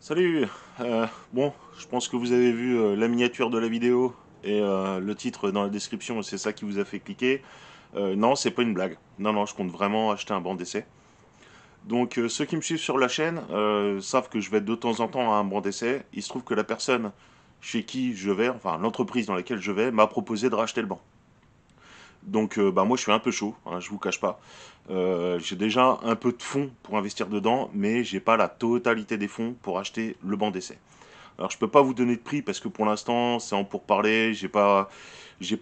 Salut. Bon, je pense que vous avez vu la miniature de la vidéo et le titre dans la description, c'est ça qui vous a fait cliquer. Non, c'est pas une blague. Non, non, je compte vraiment acheter un banc d'essai. Donc ceux qui me suivent sur la chaîne savent que je vais de temps en temps à un banc d'essai. Il se trouve que la personne chez qui je vais, enfin l'entreprise dans laquelle je vais, m'a proposé de racheter le banc. Donc bah moi je suis un peu chaud, hein, je vous cache pas. J'ai déjà un peu de fonds pour investir dedans, mais j'ai pas la totalité des fonds pour acheter le banc d'essai. Alors je peux pas vous donner de prix parce que pour l'instant c'est en pourparlers, j'ai pas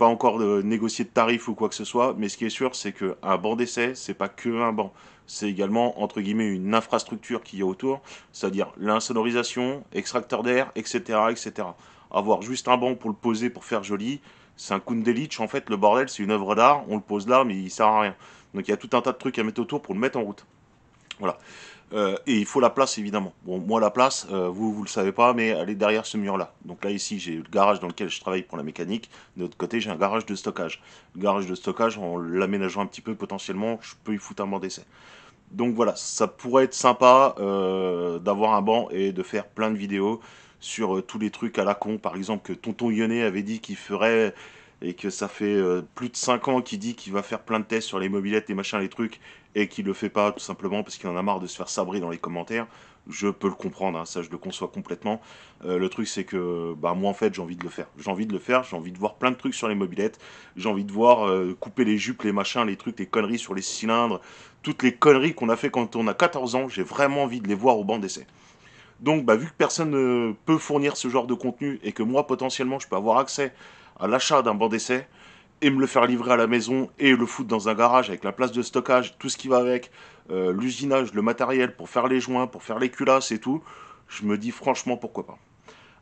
encore négocié de tarif ou quoi que ce soit, mais ce qui est sûr c'est que un banc d'essai c'est pas que un banc, c'est également entre guillemets une infrastructure qu'il y a autour, c'est-à-dire l'insonorisation, extracteur d'air, etc., etc. Avoir juste un banc pour le poser pour faire joli, c'est un Kundelich en fait, le bordel c'est une œuvre d'art, on le pose là mais il sert à rien. Donc il y a tout un tas de trucs à mettre autour pour le mettre en route. Voilà. Et il faut la place évidemment. Bon, moi la place, vous le savez pas, mais elle est derrière ce mur-là. Donc là ici j'ai le garage dans lequel je travaille pour la mécanique. De l'autre côté j'ai un garage de stockage. Le garage de stockage, en l'aménageant un petit peu potentiellement, je peux y foutre un banc d'essai. Donc voilà, ça pourrait être sympa d'avoir un banc et de faire plein de vidéos sur tous les trucs à la con. Par exemple que Tonton Yonnet avait dit qu'il ferait et que ça fait plus de 5 ans qu'il dit qu'il va faire plein de tests sur les mobylettes, les machins, les trucs, et qu'il le fait pas tout simplement parce qu'il en a marre de se faire sabrer dans les commentaires. Je peux le comprendre, hein, ça je le conçois complètement. Le truc c'est que bah moi en fait j'ai envie de le faire. J'ai envie de le faire, j'ai envie de voir plein de trucs sur les mobylettes, j'ai envie de voir couper les jupes, les machins, les trucs, les conneries sur les cylindres, toutes les conneries qu'on a fait quand on a 14 ans, j'ai vraiment envie de les voir au banc d'essai. Donc, bah, vu que personne ne peut fournir ce genre de contenu et que moi, potentiellement, je peux avoir accès à l'achat d'un banc d'essai et me le faire livrer à la maison et le foutre dans un garage avec la place de stockage, tout ce qui va avec, l'usinage, le matériel pour faire les joints, pour faire les culasses et tout, je me dis franchement pourquoi pas.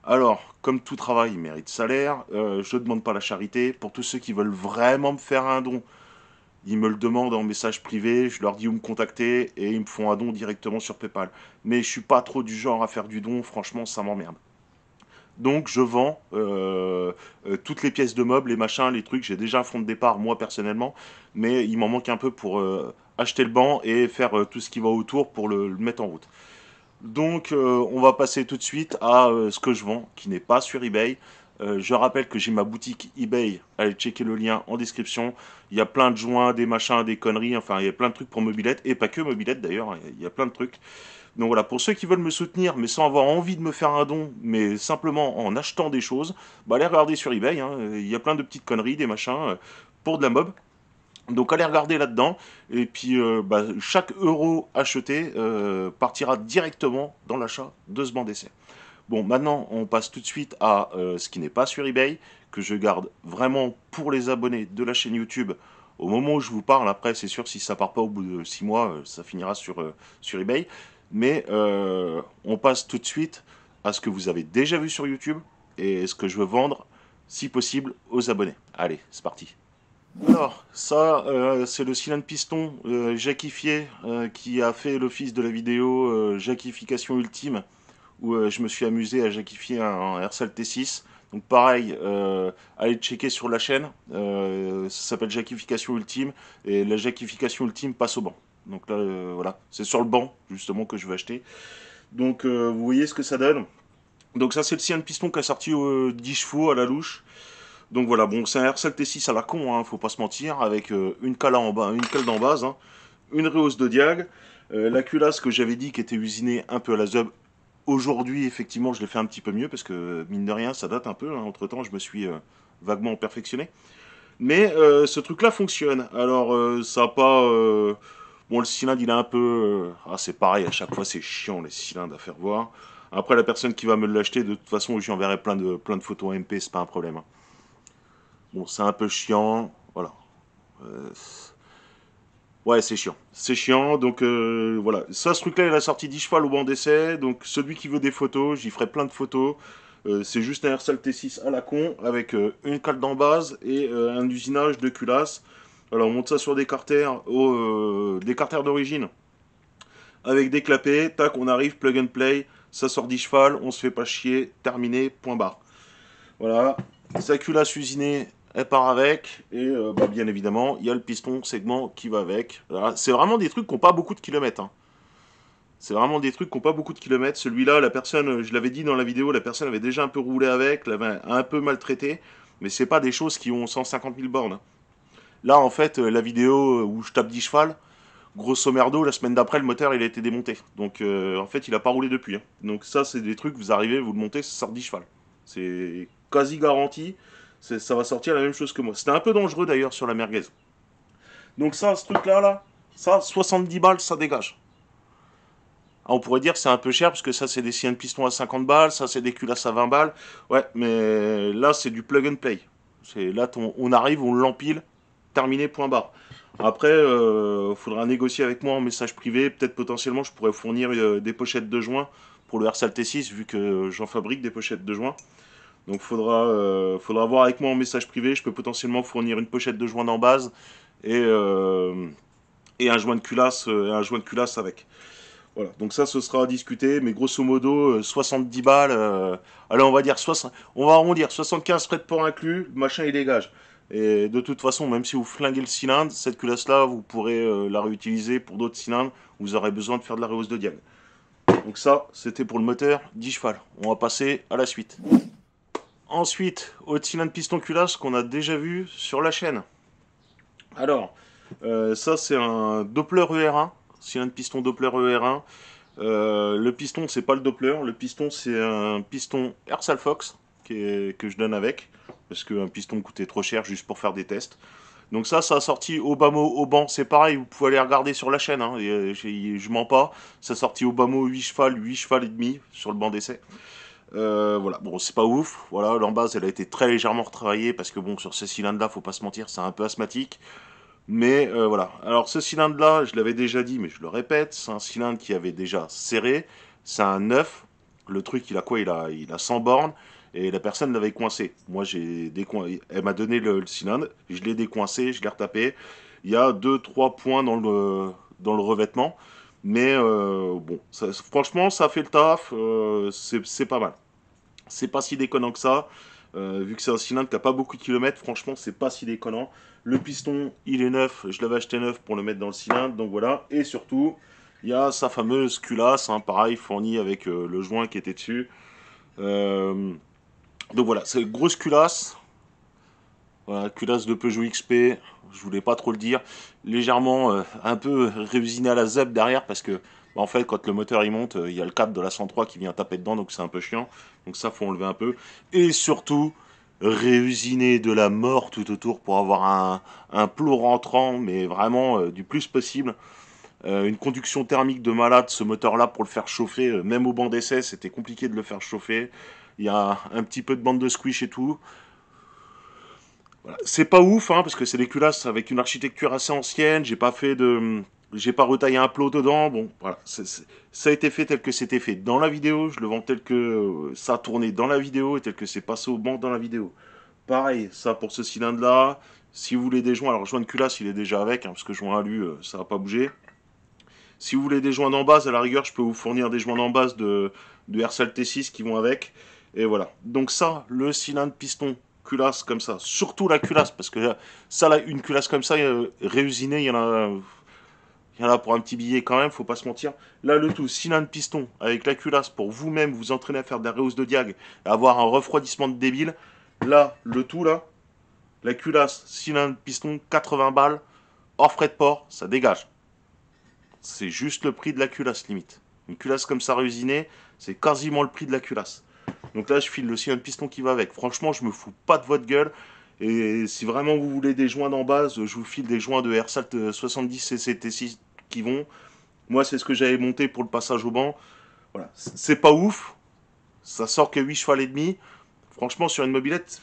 Alors, comme tout travail mérite salaire, je ne demande pas la charité. Pour tous ceux qui veulent vraiment me faire un don, ils me le demandent en message privé, je leur dis où me contacter et ils me font un don directement sur PayPal. Mais je suis pas trop du genre à faire du don, franchement ça m'emmerde. Donc je vends toutes les pièces de meubles, les machins, les trucs. J'ai déjà un fonds de départ moi personnellement, mais il m'en manque un peu pour acheter le banc et faire tout ce qui va autour pour le mettre en route. Donc, on va passer tout de suite à ce que je vends, qui n'est pas sur eBay. Je rappelle que j'ai ma boutique eBay. Allez checker le lien en description. Il y a plein de joints, des machins, des conneries. Enfin, il y a plein de trucs pour mobilette. Et pas que mobilette d'ailleurs. Il y a plein de trucs. Donc voilà, pour ceux qui veulent me soutenir, mais sans avoir envie de me faire un don, mais simplement en achetant des choses, bah allez regarder sur eBay, hein. Il y a plein de petites conneries, des machins, pour de la mob. Donc allez regarder là-dedans, et puis bah, chaque euro acheté partira directement dans l'achat de ce banc d'essai. Bon, maintenant on passe tout de suite à ce qui n'est pas sur eBay, que je garde vraiment pour les abonnés de la chaîne YouTube. Au moment où je vous parle, après c'est sûr si ça part pas au bout de 6 mois, ça finira sur eBay. Mais on passe tout de suite à ce que vous avez déjà vu sur YouTube et ce que je veux vendre, si possible, aux abonnés. Allez, c'est parti. Alors, ça, c'est le cylindre piston jackifié qui a fait l'office de la vidéo jackification ultime, où je me suis amusé à jackifier un Hersal T6. Donc pareil, allez checker sur la chaîne, ça s'appelle jackification ultime, et la jackification ultime passe au banc. Donc là, voilà, c'est sur le banc justement que je vais acheter. Donc vous voyez ce que ça donne. Donc ça, c'est le cylindre piston qui a sorti 10 chevaux à la louche. Donc voilà, bon, c'est un Hersal T6 à la con, hein, faut pas se mentir, avec une cale en bas, une cale d'en base, hein, une rehausse de diag, la culasse que j'avais dit qui était usinée un peu à la Zub. Aujourd'hui, effectivement, je l'ai fait un petit peu mieux parce que mine de rien, ça date un peu. Hein, entre temps, je me suis vaguement perfectionné. Mais ce truc-là fonctionne. Alors, ça a pas. Bon, le cylindre, il est un peu. Ah, c'est pareil, à chaque fois, c'est chiant les cylindres à faire voir. Après, la personne qui va me l'acheter, de toute façon, je lui enverrai plein de photos en MP, c'est pas un problème. Hein. Bon, c'est un peu chiant, voilà. Euh, ouais, c'est chiant. C'est chiant, donc voilà. Ça, ce truc-là, il a sorti 10 chevaux au banc d'essai. Donc, celui qui veut des photos, j'y ferai plein de photos. C'est juste un Hersal T6 à la con, avec une cale d'embase et un usinage de culasse. Alors, on monte ça sur des carters d'origine, avec des clapets. Tac, on arrive, plug and play. Ça sort 10 chevaux, on se fait pas chier. Terminé, point barre. Voilà, sa culasse usinée, elle part avec, et bah, bien évidemment, il y a le piston segment qui va avec. Voilà. C'est vraiment des trucs qui n'ont pas beaucoup de kilomètres. Hein. C'est vraiment des trucs qui n'ont pas beaucoup de kilomètres. Celui-là, la personne, je l'avais dit dans la vidéo, la personne avait déjà un peu roulé avec, l'avait un peu maltraité, mais c'est pas des choses qui ont 150 000 bornes. Là, en fait, la vidéo où je tape 10 cheval, grosso merdo, la semaine d'après, le moteur il a été démonté. Donc en fait, il a pas roulé depuis, hein. Donc ça, c'est des trucs, vous arrivez, vous le montez, ça sort 10 cheval. C'est quasi garanti. Ça va sortir la même chose que moi. C'était un peu dangereux d'ailleurs sur la merguez. Donc ça, ce truc-là, ça, 70 balles, ça dégage. Ah, on pourrait dire que c'est un peu cher parce que ça, c'est des sciens de piston à 50 balles, ça, c'est des culasses à 20 balles. Ouais, mais là, c'est du plug and play. Là, on arrive, on l'empile, terminé, point barre. Après, faudra négocier avec moi en message privé. Peut-être potentiellement, je pourrais fournir des pochettes de joint pour le RSAL T6, vu que j'en fabrique des pochettes de joint. Donc, faudra voir avec moi en message privé. Je peux potentiellement fournir une pochette de joint en base et, euh, et un joint de culasse avec. Voilà, donc ça, ce sera à discuter, mais grosso modo, 70 balles, allez, on va dire 60, on va arrondir, 75 frais de port inclus, le machin il dégage. Et de toute façon, même si vous flinguez le cylindre, cette culasse-là, vous pourrez la réutiliser pour d'autres cylindres, vous aurez besoin de faire de la rehausse de diag. Donc ça, c'était pour le moteur 10 cheval. On va passer à la suite. Ensuite, au cylindre piston culasse qu'on a déjà vu sur la chaîne. Alors, ça c'est un Doppler ER1, cylindre piston Doppler ER1. Le piston, c'est pas le Doppler. Le piston, c'est un piston Ersal Fox que je donne avec. Parce qu'un piston coûtait trop cher juste pour faire des tests. Donc ça a sorti Obama au banc. C'est pareil, vous pouvez aller regarder sur la chaîne. Hein, et, je mens pas. Ça a sorti Obama 8 cheval, 8 cheval et demi sur le banc d'essai. Voilà, bon, c'est pas ouf. Voilà, l'embase, elle a été très légèrement retravaillée parce que bon, sur ce cylindre-là, faut pas se mentir, c'est un peu asthmatique. Mais voilà. Alors ce cylindre-là, je l'avais déjà dit, mais je le répète, c'est un cylindre qui avait déjà serré. C'est un neuf. Le truc, il a quoi, il a 100 bornes. Et la personne l'avait coincé. Moi, elle m'a donné le cylindre. Je l'ai décoincé, je l'ai retapé. Il y a deux trois points dans le revêtement. Mais bon, franchement, ça fait le taf. C'est pas mal. C'est pas si déconnant que ça. Vu que c'est un cylindre qui n'a pas beaucoup de kilomètres, franchement, c'est pas si déconnant. Le piston, il est neuf. Je l'avais acheté neuf pour le mettre dans le cylindre. Donc voilà. Et surtout, il y a sa fameuse culasse, hein, pareil, fournie avec le joint qui était dessus. Euh, donc voilà, c'est une grosse culasse. Voilà, culasse de Peugeot XP. Je voulais pas trop le dire. Légèrement, un peu réusiné à la ZEP derrière parce que, bah, en fait, quand le moteur il monte, il y a le câble de la 103 qui vient taper dedans, donc c'est un peu chiant. Donc ça, faut enlever un peu. Et surtout, réusiné de la mort tout autour pour avoir un plot rentrant, mais vraiment du plus possible. Une conduction thermique de malade, ce moteur-là, pour le faire chauffer, même au banc d'essai, c'était compliqué de le faire chauffer. Il y a un petit peu de bande de squish et tout. Voilà. C'est pas ouf, hein, parce que c'est des culasses avec une architecture assez ancienne. J'ai pas retaillé un plot dedans. Bon, voilà. Ça a été fait tel que c'était fait dans la vidéo. Je le vends tel que ça a tourné dans la vidéo et tel que c'est passé au banc dans la vidéo. Pareil, ça pour ce cylindre-là. Si vous voulez des joints, alors joint de culasse, il est déjà avec, hein, parce que joint alu, ça va pas bouger. Si vous voulez des joints d'en base, à la rigueur, je peux vous fournir des joints d'en base de RSAL T6 qui vont avec. Et voilà. Donc ça, le cylindre piston culasse comme ça, surtout la culasse, parce que ça, là, une culasse comme ça, réusinée, il y en a pour un petit billet quand même, faut pas se mentir. Là, le tout, cylindre piston avec la culasse pour vous-même vous entraîner à faire de la rehausse de diag, et avoir un refroidissement de débile. Là, le tout, là, la culasse, cylindre piston, 80 balles, hors frais de port, ça dégage. C'est juste le prix de la culasse limite. Une culasse comme ça réusinée, c'est quasiment le prix de la culasse. Donc là, je file le cylindre piston qui va avec. Franchement, je me fous pas de votre gueule. Et si vraiment vous voulez des joints d'en base, je vous file des joints de AirSalt 70 CCT6 qui vont. Moi, c'est ce que j'avais monté pour le passage au banc. Voilà. C'est pas ouf. Ça sort que 8 chevaux et demi. Franchement, sur une mobilette,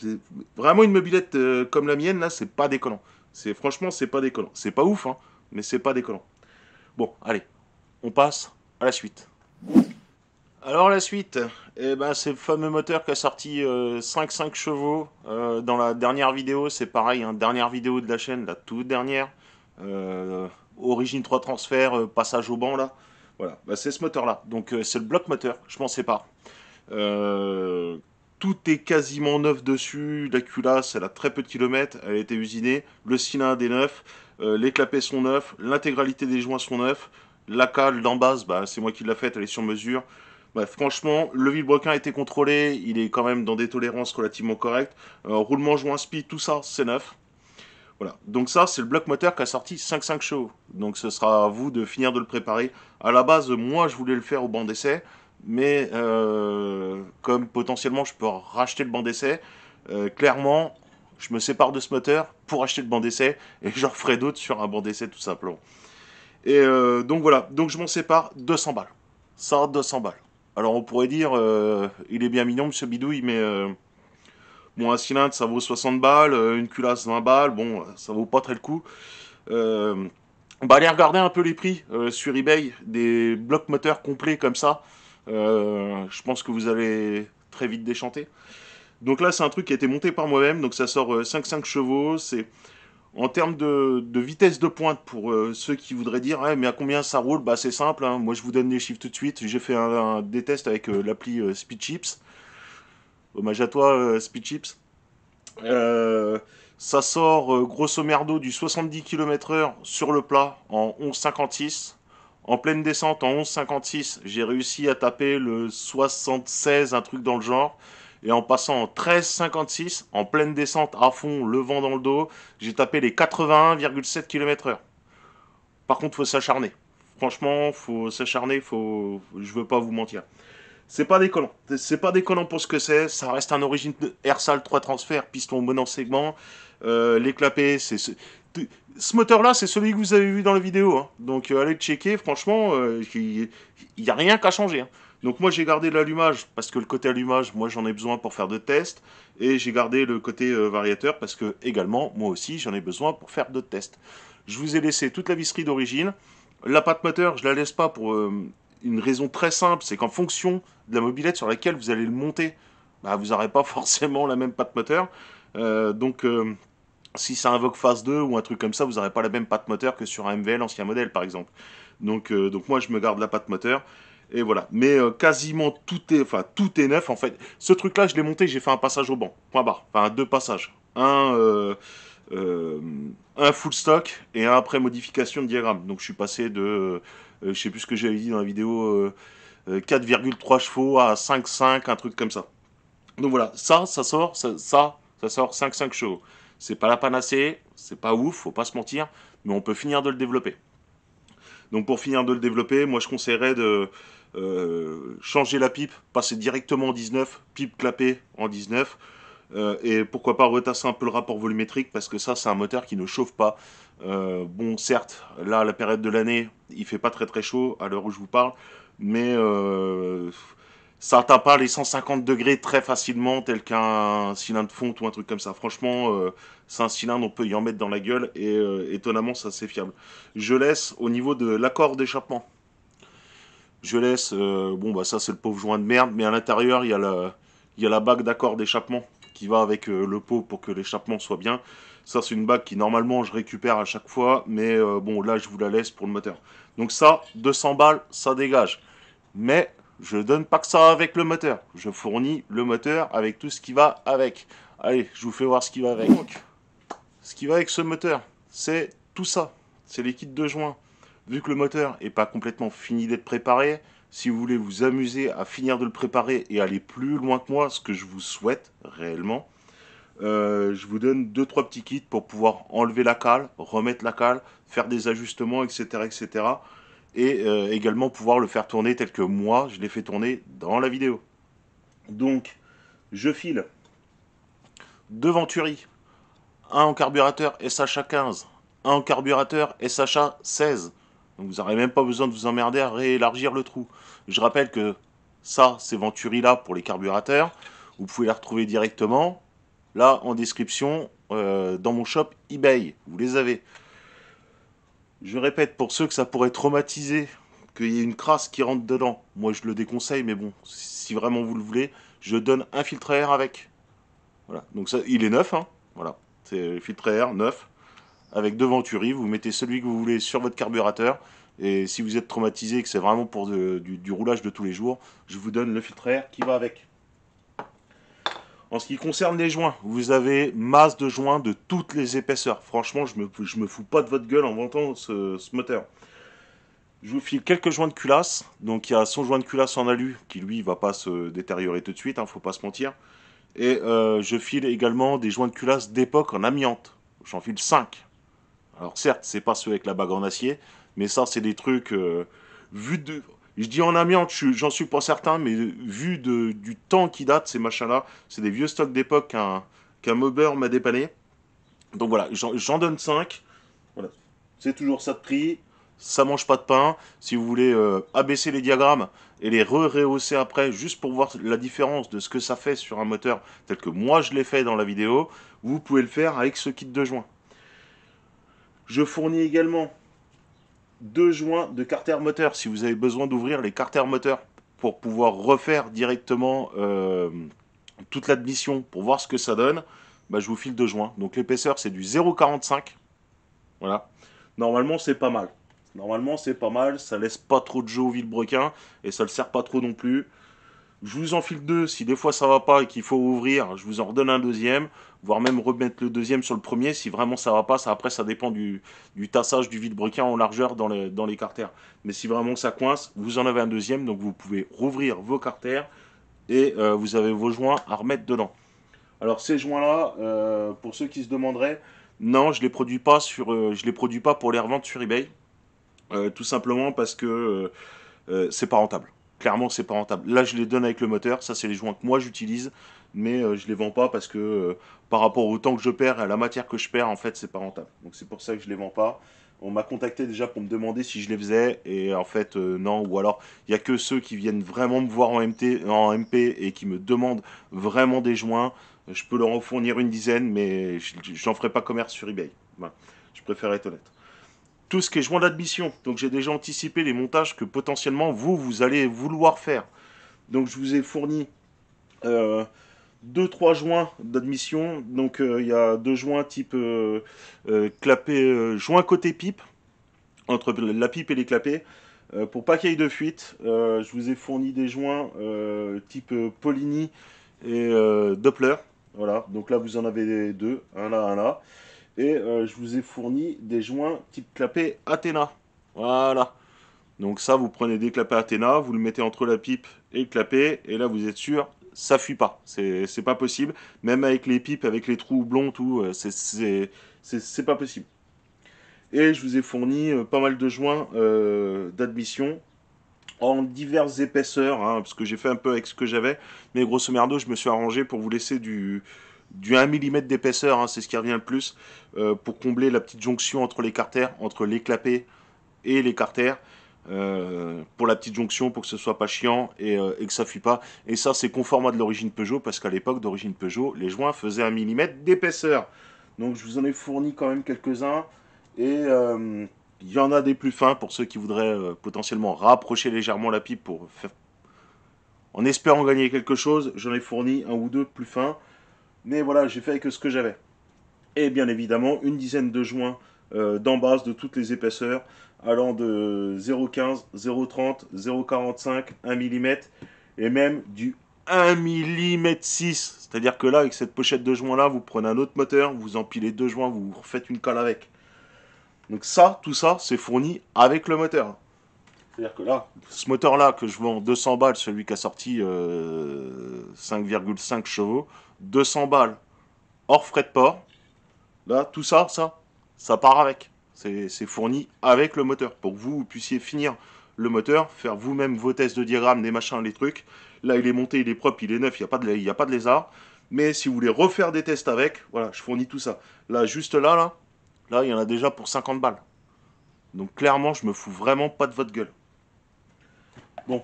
vraiment une mobilette comme la mienne, là, c'est pas déconnant. Franchement, c'est pas déconnant. C'est pas ouf, hein, mais c'est pas déconnant. Bon, allez, on passe à la suite. Alors la suite, eh ben, c'est le fameux moteur qui a sorti 5 chevaux dans la dernière vidéo. C'est pareil, hein, dernière vidéo de la chaîne, la toute dernière. Origine 3 transfert, passage au banc là. Voilà, bah, c'est ce moteur-là. Donc c'est le bloc moteur, je m'en sépare. Euh, Tout est quasiment neuf dessus. La culasse, elle a très peu de kilomètres. Elle a été usinée. Le cylindre est neuf. Les clapets sont neufs. L'intégralité des joints sont neufs. La cale d'en base, bah, c'est moi qui l'ai faite, elle est sur mesure. Bref, franchement, le vilebrequin a été contrôlé, il est quand même dans des tolérances relativement correctes. Roulement joint speed, tout ça, c'est neuf. Voilà. Donc ça, c'est le bloc moteur qui a sorti 5.5 chevaux. Donc ce sera à vous de finir de le préparer. À la base, moi, je voulais le faire au banc d'essai, mais comme potentiellement je peux racheter le banc d'essai, clairement, je me sépare de ce moteur pour acheter le banc d'essai et j'en ferai d'autres sur un banc d'essai tout simplement. Et donc voilà, donc je m'en sépare 200 balles. Ça, 200 balles. Alors on pourrait dire, il est bien mignon, monsieur Bidouille, mais bon, un cylindre ça vaut 60 balles, une culasse 20 balles, bon, ça vaut pas très le coup. Euh, Bah, allez regarder un peu les prix sur eBay, des blocs moteurs complets comme ça. Je pense que vous allez très vite déchanter. Donc là, c'est un truc qui a été monté par moi-même, donc ça sort 5.5 chevaux, c'est en termes de vitesse de pointe, pour ceux qui voudraient dire ah, mais à combien ça roule, bah c'est simple, hein. Moi je vous donne les chiffres tout de suite. J'ai fait des tests avec l'appli SpeedChips. Hommage à toi, SpeedChips. Euh, Ça sort grosso merdo du 70 km/h sur le plat en 11,56. En pleine descente en 11,56, j'ai réussi à taper le 76, un truc dans le genre. Et en passant en 13,56, en pleine descente à fond, le vent dans le dos, j'ai tapé les 81,7 km/h. Par contre, faut s'acharner. Franchement, faut s'acharner, je veux pas vous mentir. C'est pas déconnant. C'est pas déconnant pour ce que c'est. Ça reste un origine Airsal 3 transferts, piston bon en segment. Les clapets, ce moteur-là, c'est celui que vous avez vu dans la vidéo, hein. Donc allez le checker, franchement, il n'y a rien qu'à changer, hein. Donc moi j'ai gardé l'allumage parce que le côté allumage, moi j'en ai besoin pour faire de tests. Et j'ai gardé le côté variateur parce que également, moi aussi, j'en ai besoin pour faire de tests. Je vous ai laissé toute la visserie d'origine. La pâte moteur, je la laisse pas pour une raison très simple, c'est qu'en fonction de la mobilette sur laquelle vous allez le monter, bah, vous n'aurez pas forcément la même pâte moteur. Donc si c'est un Vogue Phase 2 ou un truc comme ça, vous n'aurez pas la même pâte moteur que sur un MVL ancien modèle par exemple. Donc moi je me garde la pâte moteur. Et voilà. Mais quasiment tout est neuf en fait. Ce truc-là, je l'ai monté, j'ai fait un passage au banc. Point barre. Enfin, deux passages. Euh, un full stock et un après modification de diagramme. Donc je suis passé de, je sais plus ce que j'avais dit dans la vidéo, 4,3 chevaux à 5,5, un truc comme ça. Donc voilà, ça sort 5,5 chevaux. C'est pas la panacée, c'est pas ouf, faut pas se mentir, mais on peut finir de le développer. Donc pour finir de le développer, moi je conseillerais de changer la pipe, passer directement en 19, pipe clapée en 19, et pourquoi pas retasser un peu le rapport volumétrique parce que ça c'est un moteur qui ne chauffe pas. Bon certes, là à la période de l'année, il fait pas très très chaud à l'heure où je vous parle, mais ça atteint pas les 150 degrés très facilement tel qu'un cylindre de fonte ou un truc comme ça. Franchement, c'est un cylindre, on peut y en mettre dans la gueule et étonnamment ça c'est fiable. Je laisse au niveau de l'accord d'échappement. Je laisse, bon bah ça c'est le pauvre joint de merde, mais à l'intérieur il y a la bague d'accord d'échappement qui va avec le pot pour que l'échappement soit bien. Ça c'est une bague qui normalement je récupère à chaque fois, mais bon là je vous la laisse pour le moteur. Donc ça, 200 balles, ça dégage. Mais je donne pas que ça avec le moteur. Je fournis le moteur avec tout ce qui va avec. Allez, je vous fais voir ce qui va avec. Donc, ce qui va avec ce moteur, c'est tout ça. C'est les kits de joints. Vu que le moteur n'est pas complètement fini d'être préparé, si vous voulez vous amuser à finir de le préparer et aller plus loin que moi, ce que je vous souhaite réellement, je vous donne deux trois petits kits pour pouvoir enlever la cale, remettre la cale, faire des ajustements, etc. etc. Et également pouvoir le faire tourner tel que moi je l'ai fait tourner dans la vidéo. Donc, je file deux Venturi, un en carburateur SHA15, un en carburateur SHA16. Donc vous n'aurez même pas besoin de vous emmerder à réélargir le trou. Je rappelle que ça, ces Venturi là pour les carburateurs, vous pouvez les retrouver directement là en description dans mon shop eBay. Vous les avez. Je répète, pour ceux que ça pourrait traumatiser, qu'il y ait une crasse qui rentre dedans, moi je le déconseille, mais bon, si vraiment vous le voulez, je donne un filtre à air avec. Voilà, donc ça, il est neuf, hein. Voilà, c'est le filtre à air neuf, avec deux Venturi, vous mettez celui que vous voulez sur votre carburateur, et si vous êtes traumatisé et que c'est vraiment pour du roulage de tous les jours, je vous donne le filtre à air qui va avec. En ce qui concerne les joints, vous avez masse de joints de toutes les épaisseurs. Franchement, je me fous pas de votre gueule en vantant ce moteur. Je vous file quelques joints de culasse. Donc il y a son joint de culasse en alu qui lui va pas se détériorer tout de suite, hein, faut pas se mentir. Et je file également des joints de culasse d'époque en amiante. J'en file 5. Alors certes, c'est pas ceux avec la bague en acier, mais ça c'est des trucs vu de. Je dis en amiante, j'en suis pas certain, mais du temps qui date, ces machins-là, c'est des vieux stocks d'époque qu'un mobber m'a dépanné. Donc voilà, j'en donne 5. Voilà. C'est toujours ça de prix. Ça mange pas de pain. Si vous voulez abaisser les diagrammes et les rehausser après, juste pour voir la différence de ce que ça fait sur un moteur tel que moi je l'ai fait dans la vidéo, vous pouvez le faire avec ce kit de joints. Je fournis également 2 joints de carter moteur si vous avez besoin d'ouvrir les carters moteurs pour pouvoir refaire directement toute l'admission pour voir ce que ça donne. Bah, je vous file 2 joints. Donc l'épaisseur c'est du 0,45. Voilà. Normalement, c'est pas mal. Normalement, c'est pas mal. Ça laisse pas trop de jeu au vilebrequin et ça le sert pas trop non plus. Je vous en file 2 si des fois ça va pas et qu'il faut ouvrir. Je vous en redonne un deuxième, voire même remettre le deuxième sur le premier si vraiment ça va pas. Ça, après, ça dépend du tassage du vilebrequin en largeur dans les carters. Mais si vraiment ça coince, vous en avez un deuxième, donc vous pouvez rouvrir vos carters et vous avez vos joints à remettre dedans. Alors ces joints-là, pour ceux qui se demanderaient, non, je les produis pas pour les revendre sur eBay. Tout simplement parce que c'est pas rentable. Clairement, c'est pas rentable. Là, je les donne avec le moteur. Ça, c'est les joints que moi j'utilise, mais je les vends pas parce que par rapport au temps que je perds et à la matière que je perds, en fait, c'est pas rentable. Donc c'est pour ça que je les vends pas. On m'a contacté déjà pour me demander si je les faisais et en fait non, ou alors il y a que ceux qui viennent vraiment me voir en MP et qui me demandent vraiment des joints. Je peux leur en fournir une dizaine, mais j'en ferai pas commerce sur eBay. Voilà. Je préfère être honnête. Tout ce qui est joint d'admission. Donc j'ai déjà anticipé les montages que potentiellement vous allez vouloir faire. Donc je vous ai fourni euh, 2-3 joints d'admission. Donc il y a 2 joints type clapet, joint côté pipe, entre la pipe et les clapets. Pour pas qu'il y ait de fuite, je vous ai fourni des joints type Polini et Doppler. Voilà, donc là vous en avez 2, un là, un là. Et je vous ai fourni des joints type clapet Athéna. Voilà. Donc ça, vous prenez des clapets Athéna, vous le mettez entre la pipe et le clapet, et là vous êtes sûr, ça fuit pas. C'est pas possible. Même avec les pipes, avec les trous blonds, tout, c'est pas possible. Et je vous ai fourni pas mal de joints d'admission en diverses épaisseurs, hein, parce que j'ai fait un peu avec ce que j'avais, mais grosso merdo, je me suis arrangé pour vous laisser du 1 mm d'épaisseur, hein, c'est ce qui revient le plus, pour combler la petite jonction entre les carters, entre les clapets et les carters, pour la petite jonction, pour que ce soit pas chiant et que ça fuit pas. Et ça, c'est conforme à de l'origine Peugeot, parce qu'à l'époque d'origine Peugeot, les joints faisaient 1 mm d'épaisseur. Donc je vous en ai fourni quand même quelques-uns, et il y en a des plus fins pour ceux qui voudraient potentiellement rapprocher légèrement la pipe pour faire. En espérant gagner quelque chose, j'en ai fourni un ou deux plus fins. Mais voilà, j'ai fait avec ce que j'avais. Et bien évidemment, une dizaine de joints d'embase de toutes les épaisseurs, allant de 0,15, 0,30, 0,45, 1 mm, et même du 1 mm 6. C'est-à-dire que là, avec cette pochette de joints là, vous prenez un autre moteur, vous empilez 2 joints, vous refaites une colle avec. Donc ça, tout ça, c'est fourni avec le moteur. C'est-à-dire que là, ce moteur-là que je vends 200 balles, celui qui a sorti 5,5 chevaux, 200 balles hors frais de port. Là, tout ça, ça part avec. C'est fourni avec le moteur pour que vous puissiez finir le moteur, faire vous-même vos tests de diagramme, des machins, les trucs. Là, il est monté, il est propre, il est neuf, il y a pas de lézard. Mais si vous voulez refaire des tests avec, voilà, je fournis tout ça. Là, juste là, il y en a déjà pour 50 balles. Donc clairement, je me fous vraiment pas de votre gueule. Bon,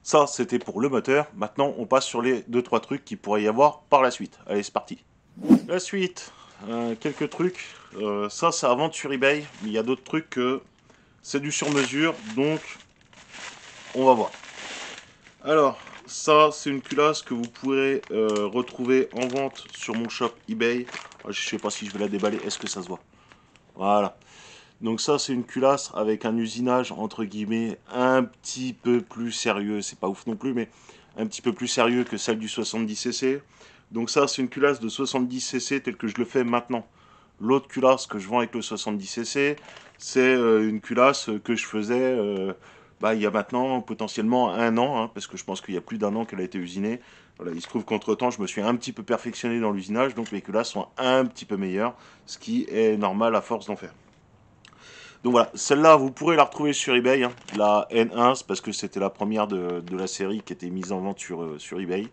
ça, c'était pour le moteur. Maintenant, on passe sur les deux trois trucs qu'il pourrait y avoir par la suite. Allez, c'est parti. La suite, quelques trucs. Ça, c'est à vendre sur eBay. Mais il y a d'autres trucs que c'est du sur-mesure. Donc, on va voir. Alors, ça, c'est une culasse que vous pourrez retrouver en vente sur mon shop eBay. Je sais pas si je vais la déballer. Est-ce que ça se voit? Voilà. Donc ça, c'est une culasse avec un usinage, entre guillemets, un petit peu plus sérieux. C'est pas ouf non plus, mais un petit peu plus sérieux que celle du 70cc. Donc ça, c'est une culasse de 70cc telle que je le fais maintenant. L'autre culasse que je vends avec le 70cc, c'est une culasse que je faisais il y a maintenant potentiellement un an, hein, parce que je pense qu'il y a plus d'un an qu'elle a été usinée. Voilà, il se trouve qu'entre-temps, je me suis un petit peu perfectionné dans l'usinage, donc mes culasses sont un petit peu meilleures, ce qui est normal à force d'en faire. Donc voilà, celle-là, vous pourrez la retrouver sur eBay, hein, la N1, c'est parce que c'était la première de la série qui était mise en vente sur eBay,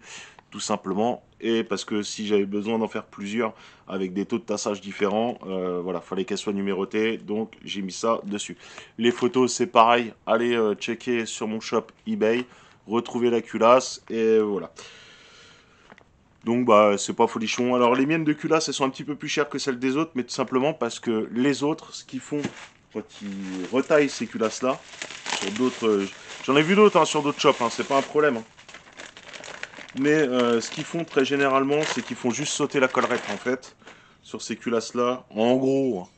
tout simplement. Et parce que si j'avais besoin d'en faire plusieurs avec des taux de tassage différents, voilà, fallait qu'elle soit numérotée, donc j'ai mis ça dessus. Les photos, c'est pareil, allez checker sur mon shop eBay, retrouver la culasse, et voilà. Donc bah c'est pas folichon. Alors les miennes de culasse elles sont un petit peu plus chères que celles des autres, mais tout simplement parce que les autres, ce qu'ils font quand ils retaillent ces culasses là, sur d'autres, j'en ai vu d'autres hein, sur d'autres shops, hein, c'est pas un problème. Hein. Mais ce qu'ils font très généralement, c'est qu'ils font juste sauter la collerette en fait sur ces culasses là. En gros, hein,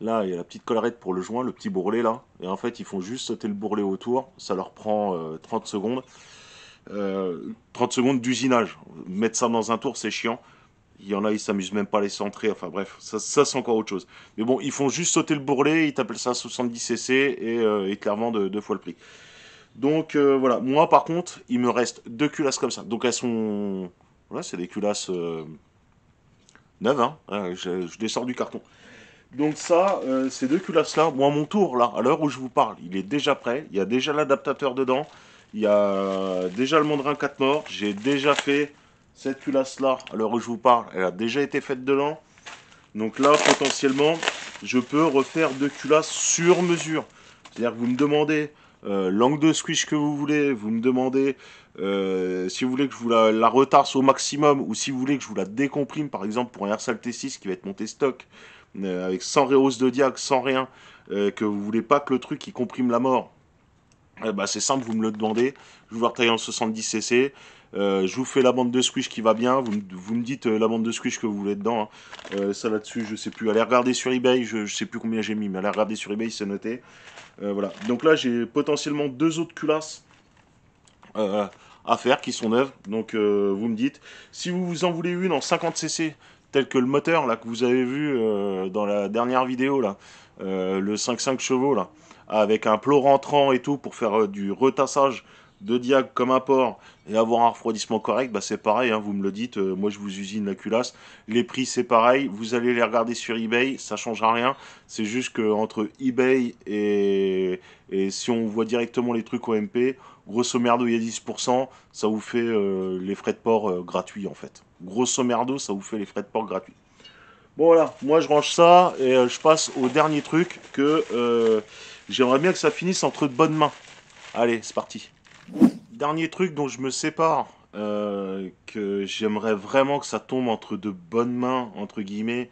là il y a la petite collerette pour le joint, le petit bourrelet là, et en fait ils font juste sauter le bourrelet autour. Ça leur prend 30 secondes. 30 secondes d'usinage. Mettre ça dans un tour, c'est chiant. Il y en a, ils s'amusent même pas à les centrer. Enfin bref, ça c'est encore autre chose. Mais bon, ils font juste sauter le bourrelet, ils t'appellent ça 70cc et ils te la revendent deux fois le prix. Donc voilà, moi par contre, il me reste deux culasses comme ça. Donc elles sont. Voilà, c'est des culasses neuves, hein. Je les sors du carton. Donc ça, ces deux culasses-là, moi mon tour là, à l'heure où je vous parle, il est déjà prêt. Il y a déjà l'adaptateur dedans. Il y a déjà le Mondrin 4 morts. J'ai déjà fait cette culasse-là, à l'heure où je vous parle. Elle a déjà été faite dedans. Donc là, potentiellement, je peux refaire deux culasses sur mesure. C'est-à-dire que vous me demandez l'angle de squish que vous voulez, vous me demandez si vous voulez que je vous la retarse au maximum ou si vous voulez que je vous la décomprime, par exemple pour un Hersal T6 qui va être monté stock avec 100 réhausse de diag, sans rien, que vous voulez pas que le truc il comprime la mort. Bah, c'est simple, vous me le demandez. Je vous la retaille en 70cc. Je vous fais la bande de squish qui va bien. Vous me dites la bande de squish que vous voulez dedans. Hein. Ça là-dessus, je sais plus. Allez regarder sur eBay. Je sais plus combien j'ai mis, mais allez regarder sur eBay, c'est noté. Voilà. Donc là, j'ai potentiellement deux autres culasses euh, à faire qui sont neuves. Donc vous me dites. Si vous en voulez une en 50cc, tel que le moteur là que vous avez vu dans la dernière vidéo là, le 5,5 chevaux là, avec un plot rentrant et tout pour faire du retassage de diag comme apport et avoir un refroidissement correct, bah c'est pareil, hein, vous me le dites, moi je vous usine la culasse. Les prix c'est pareil, vous allez les regarder sur eBay, ça changera rien. C'est juste que entre eBay et si on voit directement les trucs au MP, grosso merdo il y a 10%, ça vous fait les frais de port gratuits en fait. Grosso merdo, ça vous fait les frais de port gratuits. Bon voilà, moi je range ça et je passe au dernier truc que j'aimerais bien que ça finisse entre de bonnes mains. Allez, c'est parti. Dernier truc dont je me sépare, que j'aimerais vraiment que ça tombe entre de bonnes mains, entre guillemets.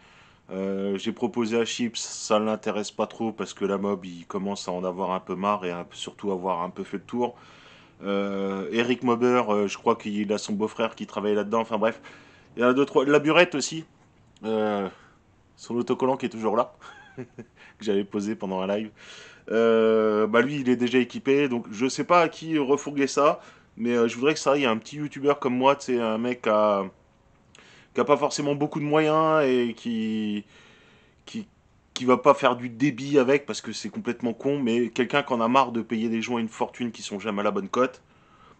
J'ai proposé à Chips, ça ne l'intéresse pas trop parce que la mob il commence à en avoir un peu marre et surtout avoir un peu fait le tour. Eric Mober, je crois qu'il a son beau-frère qui travaille là-dedans. Enfin bref, il y en a deux, trois. La Burette aussi, euh, son autocollant qui est toujours là, que j'avais posé pendant un live. Bah lui, il est déjà équipé, donc je sais pas à qui refourguer ça, mais je voudrais que ça aille à un petit youtubeur comme moi, tu sais, un mec qui a pas forcément beaucoup de moyens et qui, qui va pas faire du débit avec parce que c'est complètement con, mais quelqu'un qui en a marre de payer des joints une fortune qui sont jamais à la bonne cote.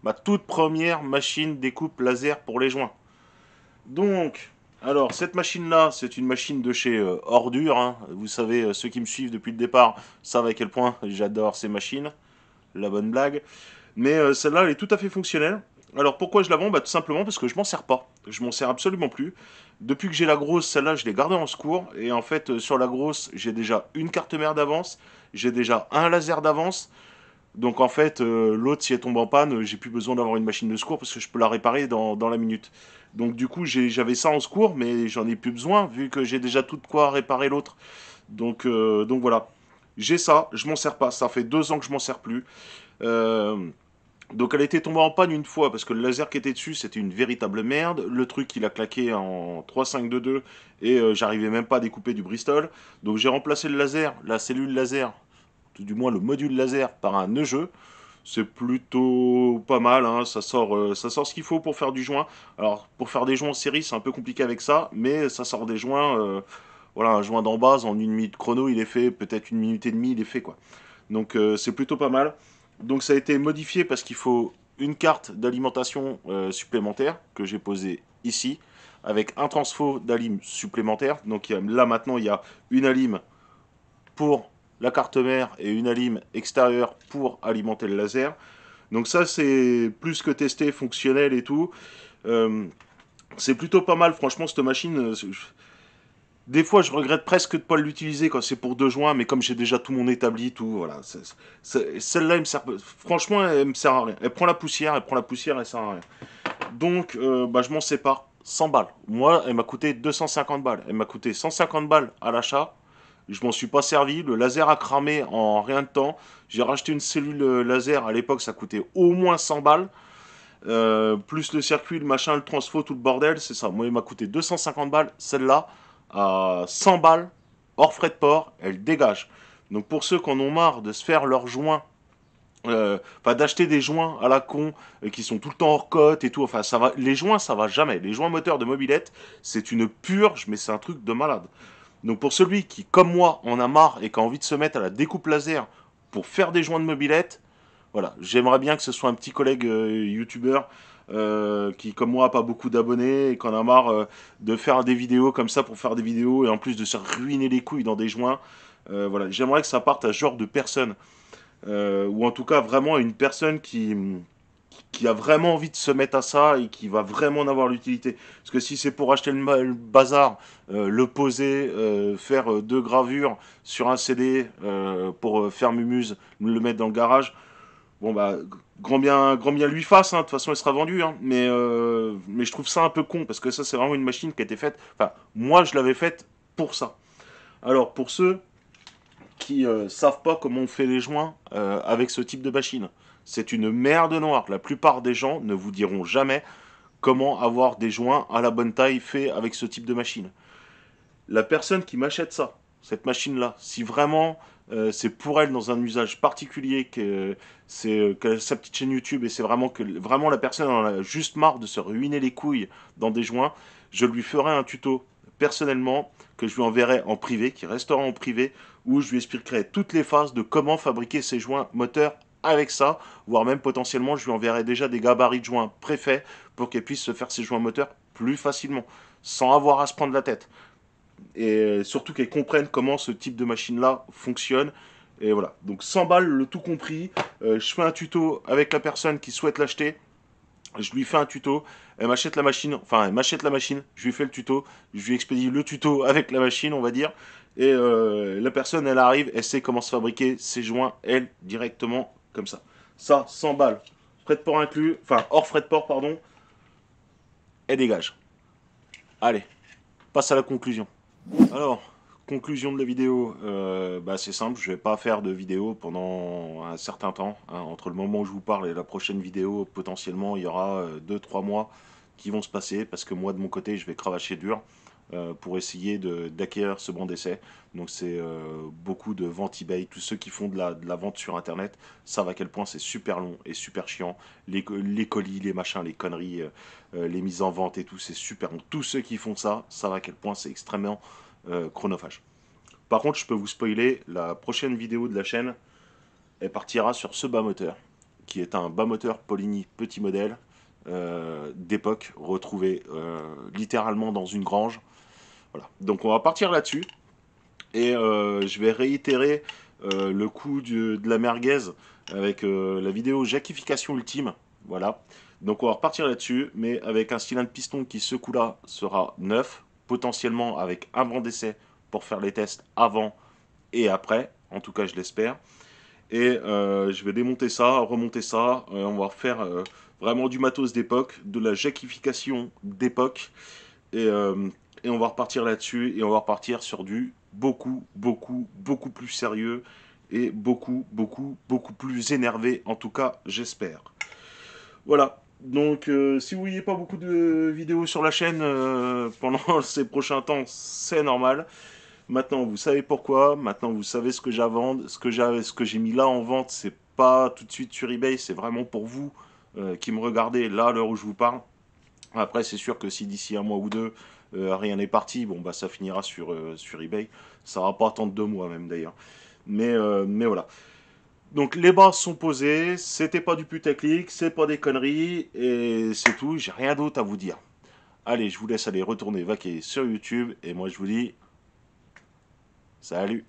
Ma toute première machine découpe laser pour les joints. Donc, alors, cette machine-là, c'est une machine de chez Ordure. Hein. Vous savez, ceux qui me suivent depuis le départ savent à quel point j'adore ces machines. La bonne blague. Mais celle-là, elle est tout à fait fonctionnelle. Alors, pourquoi je la vends? Bah, tout simplement parce que je m'en sers pas. Je m'en sers absolument plus. Depuis que j'ai la grosse, celle-là, je l'ai gardée en secours. Et en fait, sur la grosse, j'ai déjà une carte mère d'avance. J'ai déjà un laser d'avance. Donc en fait, l'autre, si elle tombe en panne, j'ai plus besoin d'avoir une machine de secours parce que je peux la réparer dans la minute. Donc du coup, j'avais ça en secours, mais j'en ai plus besoin vu que j'ai déjà tout de quoi réparer l'autre. Donc voilà. J'ai ça, je m'en sers pas. Ça fait 2 ans que je m'en sers plus. Euh, donc elle a été tombée en panne une fois parce que le laser qui était dessus c'était une véritable merde. Le truc il a claqué en 3,5,2,2 et j'arrivais même pas à découper du Bristol. Donc j'ai remplacé le laser, la cellule laser, tout du moins le module laser par un nœud-jeu. C'est plutôt pas mal, hein. Ça sort ce qu'il faut pour faire du joint. Alors pour faire des joints en série c'est un peu compliqué avec ça, mais ça sort des joints voilà, un joint d'en base, en 1 minute chrono, il est fait, peut-être 1 minute et demie, il est fait, quoi. Donc c'est plutôt pas mal. Donc ça a été modifié parce qu'il faut une carte d'alimentation supplémentaire que j'ai posée ici, avec un transfo d'alim supplémentaire. Donc là maintenant, il y a une alim pour la carte mère et une alim extérieure pour alimenter le laser. Donc ça, c'est plus que testé, fonctionnel et tout. Euh, c'est plutôt pas mal, franchement, cette machine. Des fois, je regrette presque de ne pas l'utiliser quand c'est pour 2 joints, mais comme j'ai déjà tout mon établi, tout, voilà. Celle-là, elle me sert, franchement, elle me sert à rien. Elle prend la poussière, elle sert à rien. Donc, bah, je m'en sépare. 100 balles. Moi, elle m'a coûté 250 balles. Elle m'a coûté 150 balles à l'achat. Je m'en suis pas servi. Le laser a cramé en rien de temps. J'ai racheté une cellule laser. À l'époque, ça coûtait au moins 100 balles. Plus le circuit, le machin, le transfo, tout le bordel, c'est ça. Moi, il m'a coûté 250 balles. Celle-là, à 100 balles, hors frais de port, elle dégage. Donc pour ceux qui en ont marre de se faire leurs joints, enfin d'acheter des joints à la con qui sont tout le temps hors cote et tout, enfin ça va, les joints ça va jamais. Les joints moteurs de mobilette, c'est une purge, mais c'est un truc de malade. Donc pour celui qui, comme moi, en a marre et qui a envie de se mettre à la découpe laser pour faire des joints de mobilette, voilà, j'aimerais bien que ce soit un petit collègue youtubeur qui, comme moi, a pas beaucoup d'abonnés et qui en a marre de faire des vidéos comme ça pour faire des vidéos et en plus de se ruiner les couilles dans des joints. Voilà, j'aimerais que ça parte à ce genre de personne. Ou en tout cas vraiment à une personne qui a vraiment envie de se mettre à ça et qui va vraiment en avoir l'utilité. Parce que si c'est pour acheter le bazar, le poser, faire 2 gravures sur un CD pour faire Mumuse, le mettre dans le garage, bon bah grand bien lui fasse, hein. De toute façon elle sera vendue, hein. Mais je trouve ça un peu con parce que ça c'est vraiment une machine qui a été faite. Enfin, moi je l'avais faite pour ça. Alors pour ceux qui savent pas comment on fait les joints avec ce type de machine, c'est une merde noire. La plupart des gens ne vous diront jamais comment avoir des joints à la bonne taille faits avec ce type de machine. La personne qui m'achète ça, cette machine-là, si vraiment c'est pour elle dans un usage particulier, que c'est qu'elle a sa petite chaîne YouTube et c'est vraiment que vraiment la personne en a juste marre de se ruiner les couilles dans des joints, je lui ferai un tuto personnellement que je lui enverrai en privé, qui restera en privé, où je lui expliquerai toutes les phases de comment fabriquer ses joints moteurs avec ça, voire même potentiellement je lui enverrai déjà des gabarits de joints préfaits pour qu'elle puisse se faire ses joints moteurs plus facilement, sans avoir à se prendre la tête et surtout qu'elles comprennent comment ce type de machine-là fonctionne. Et voilà, donc 100 balles, le tout compris. Je fais un tuto avec la personne qui souhaite l'acheter. Je lui fais un tuto, elle m'achète la machine, enfin elle m'achète la machine, je lui fais le tuto, je lui expédie le tuto avec la machine, on va dire. Et la personne, elle arrive, elle sait comment se fabriquer ses joints, elle, directement, comme ça. Ça, 100 balles, frais de port inclus, enfin hors frais de port, pardon, elle dégage. Allez, passe à la conclusion. Alors, conclusion de la vidéo, bah, c'est simple, je vais pas faire de vidéo pendant un certain temps, hein. Entre le moment où je vous parle et la prochaine vidéo, potentiellement, il y aura 2-3 mois qui vont se passer, parce que moi, de mon côté, je vais cravacher dur pour essayer d'acquérir ce banc d'essai. Donc c'est beaucoup de vente eBay, tous ceux qui font de la vente sur Internet savent à quel point c'est super long et super chiant. Les colis, les machins, les conneries, les mises en vente et tout, c'est super long. Tous ceux qui font ça savent à quel point c'est extrêmement chronophage. Par contre, je peux vous spoiler, la prochaine vidéo de la chaîne, elle partira sur ce bas moteur, qui est un bas moteur Poligny petit modèle d'époque, retrouvé littéralement dans une grange. Voilà. Donc on va partir là-dessus, et je vais réitérer le coup de la merguez avec la vidéo jackification ultime. Voilà. Donc on va repartir là-dessus, mais avec un cylindre piston qui ce coup-là sera neuf, potentiellement avec un banc d'essai pour faire les tests avant et après, en tout cas je l'espère. Et je vais démonter ça, remonter ça, on va refaire vraiment du matos d'époque, de la jackification d'époque, et, euh, et on va repartir là-dessus, et on va repartir sur du beaucoup plus sérieux, et beaucoup plus énervé, en tout cas j'espère. Voilà. Donc, si vous voyez pas beaucoup de vidéos sur la chaîne pendant ces prochains temps, c'est normal. Maintenant, vous savez pourquoi. Maintenant, vous savez ce que j'ai à vendre. Ce que j'ai mis là en vente, c'est pas tout de suite sur eBay. C'est vraiment pour vous qui me regardez là à l'heure où je vous parle. Après, c'est sûr que si d'ici un mois ou deux, rien n'est parti, bon bah ça finira sur eBay. Ça va pas attendre 2 mois même d'ailleurs. Mais voilà. Donc les bases sont posées, c'était pas du putaclic, c'est pas des conneries, et c'est tout, j'ai rien d'autre à vous dire. Allez, je vous laisse aller retourner vaquer sur YouTube, et moi je vous dis salut.